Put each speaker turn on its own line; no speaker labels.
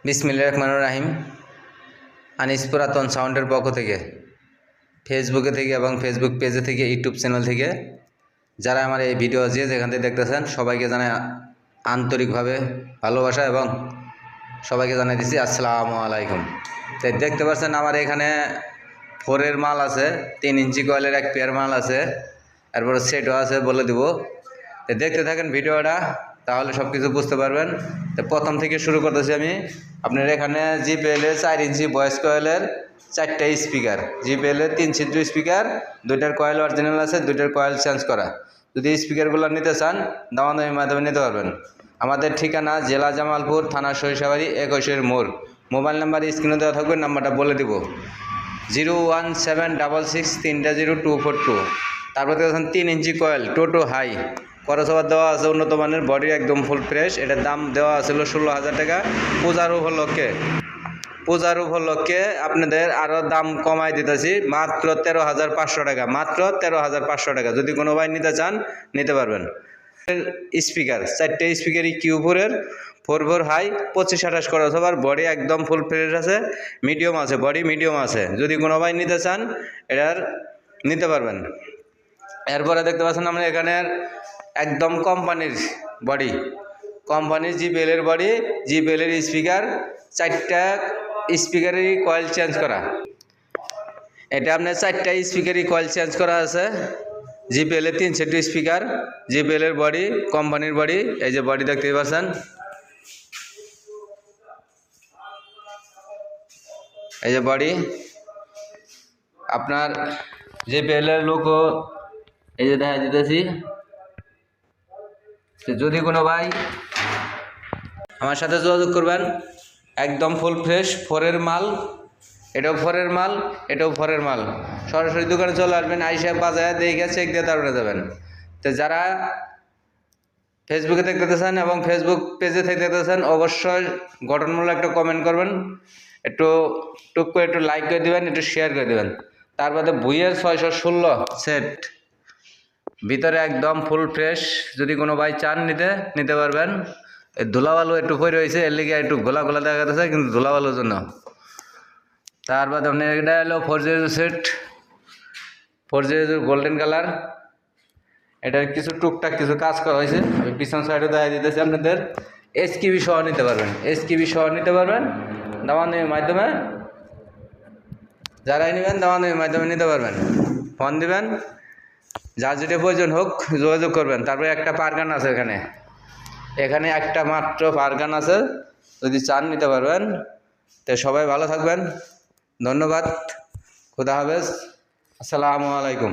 বিসমিল্লাহির রহমানির রহিম। আনিস পুরাতন সাউন্ডের পক্ষ থেকে, ফেসবুকে থেকে এবং ফেসবুক পেজে থেকে, ইউটিউব চ্যানেল থেকে যারা আমার এই ভিডিও যেখান থেকে দেখতেছেন সবাইকে জানাই আন্তরিকভাবে ভালোবাসা এবং সবাইকে জানাই দিচ্ছি আসসালামু আলাইকুম। তাই দেখতে পাচ্ছেন আমার এখানে 4-এর মাল আছে, 3 ইঞ্চি কয়েলের এক পেয়ার মাল আছে, এরপরে সেটও আছে, বলে দিব। তো দেখতে থাকেন ভিডিওটা, তাহলে সব কিছু বুঝতে পারবেন। তো প্রথম থেকে শুরু করতেছি আমি। আপনার এখানে জিপিএলের 4 ইঞ্চি ভয়েস কয়েলের 4টা স্পিকার, জিপিএলের 3 ছিদ্র স্পিকার, 2টার কয়েল অরিজিনাল আছে, 2টার কয়েল চেঞ্জ করা। যদি স্পিকারগুলো নিতে চান দামাদামির মাধ্যমে নিতে পারবেন। আমাদের ঠিকানা জেলা জামালপুর, থানা সরিষাবাড়ি, 21 মোড়। মোবাইল নাম্বার স্ক্রিনে দেওয়া থাকবে, নাম্বারটা বলে দিব 01766300242। তারপর দেখেন 3 ইঞ্চি কয়েল টোটো হাই খরচ দেওয়া আছে, উন্নত মানের, বডি একদম ফুল ফ্রেশ। এটার দাম দেওয়া ছিল 16,000 টাকা। পূজার উপলক্ষে আপনাদের আরও দাম কমাই দিতেছি, মাত্র 13,500 টাকা, মাত্র 13,500 টাকা। যদি কোনো ভাই নিতে চান নিতে পারবেন। স্পিকার 4টে স্পিকারই কিউ4-এর 4 হাই, 25-28 খরচ হবার, বডি একদম ফুল ফ্রেশ আছে, মিডিয়াম আছে, বডি মিডিয়াম আছে। যদি কোনো ভাই নিতে চান এটার নিতে পারবেন। এরপরে দেখতে পাচ্ছেন আমরা এখানের একদম কোম্পানির বডি, কোম্পানির জিপিএলের বডি, জিপিএলের স্পিকার, 4টা স্পিকারেরই কয়েল চেঞ্জ করা। এটা আপনার 4টা স্পিকারই কয়েল চেঞ্জ করা আছে। জিপিএলের 3 সেট স্পিকার, জিপিএলের বডি, কোম্পানির বডি। এই যে বডি দেখতেই পাচ্ছেন, এই যে বডি। আপনার জিপিএলের লোগো এই যে দেখা দিতেছি। যদি কোনো ভাই আমার সাথে যোগাযোগ করবেন, একদম ফুল ফ্রেশ 4-এর মাল, এটাও 4-এর মাল, এটাও 4-এর মাল। সরাসরি দোকানে চলে আসবেন, আইসা বাজারে দেখে চেক দিয়ে তারপরে যাবেন। তো যারা ফেসবুকে দেখতেছেন এবং ফেসবুক পেজে থেকে দেখতেছেন অবশ্যই গঠনমূলক একটা কমেন্ট করবেন, একটু টুক করে একটু লাইক করে দেবেন, একটু শেয়ার করে দেবেন। তারপরে বুইয়ের 616 সেট, ভিতরে একদম ফুল ফ্রেশ। যদি কোনো ভাই চান নিতে পারবেন। এই ধুলাবালু একটু পরে রয়েছে, এর লিগে একটু গোলা গোলা দেখা যাচ্ছে, কিন্তু ধুলাবালুর জন্য। তারপর আপনার এটা হলো 4G set, 4G golden colour. এটার কিছু টুকটাক কিছু কাজ করা হয়েছে, আমি পিছন সাইডে দেখা দিতেছি আপনাদের। এসকিবি সহ নিতে পারবেন, এসকিবি সহ নিতে পারবেন দামাদামির মাধ্যমে। যারাই নেবেন দামাদামির মাধ্যমে নিতে পারবেন। ফোন দিবেন, যার যেটা প্রয়োজন হোক যোগাযোগ করবেন। তারপরে একটা পারগান আছে এখানে একটা মাত্র পারগান আছে, যদি চান নিতে পারবেন। তো সবাই ভালো থাকবেন, ধন্যবাদ, খুদা হাফেজ, আসসালামু আলাইকুম।